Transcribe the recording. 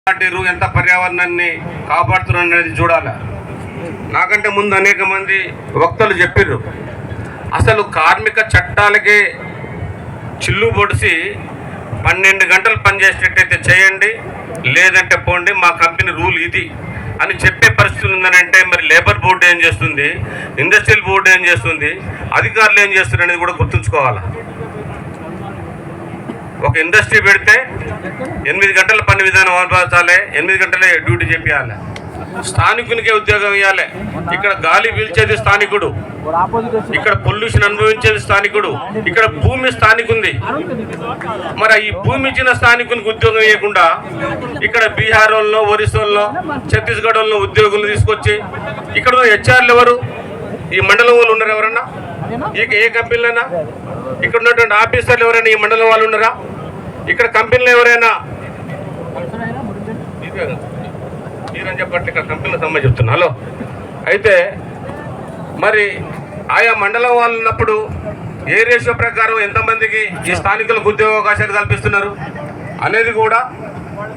ఎంత పర్యావరణాన్ని కాపాడుతున్నారు అనేది చూడాలి. నాకంటే ముందు అనేక మంది వక్తలు చెప్పారు, అసలు కార్మిక చట్టాలకే చిల్లు పొడిసి 12 గంటలు పనిచేసేటట్టయితే చేయండి, లేదంటే పోండి, మా కంపెనీ రూల్ ఇది అని చెప్పే పరిస్థితి ఉందనంటే మరి లేబర్ బోర్డు ఏం చేస్తుంది, ఇండస్ట్రియల్ బోర్డు ఏం చేస్తుంది, అధికారులు ఏం చేస్తున్నారు అనేది కూడా గుర్తుంచుకోవాలి. ఒక ఇండస్ట్రీ పెడితే 8 గంటల పని విధానం అమలుపరచాలి, 8 గంటలే డ్యూటీ చేయాలి, స్థానికునికే ఉద్యోగం ఇవ్వాలి. ఇక్కడ గాలి పీల్చేది స్థానికుడు, ఇక్కడ పొల్యూషన్ అనుభవించేది స్థానికుడు, ఇక్కడ భూమి స్థానికుంది. మరి ఈ భూమి ఇచ్చిన స్థానికునికి ఉద్యోగం ఇవ్వకుండా ఇక్కడ బీహార్ వాళ్ళలో, ఒరిస్సాలో, ఛత్తీస్గఢ్ వాళ్ళలో ఉద్యోగులు తీసుకొచ్చి ఇక్కడ హెచ్ఆర్లు ఎవరు? ఈ మండలం వాళ్ళు ఉన్నారు ఎవరన్నా? ఇక ఏ కంపెనీలైనా ఇక్కడ ఉన్నటువంటి ఆఫీసర్లు ఎవరైనా ఈ మండలం వాళ్ళు ఉన్నారా? ఇక్కడ కంపెనీలు ఎవరైనా మీరని చెప్పట్లే, ఇక్కడ కంపెనీల సంబంధించి చెప్తున్నా. హలో, అయితే మరి ఆయా మండలం వాళ్ళు ఉన్నప్పుడు ఏ రేషియో ప్రకారం ఎంతమందికి ఈ స్థానికులకు ఉద్యోగ అవకాశాలు కల్పిస్తున్నారు అనేది కూడా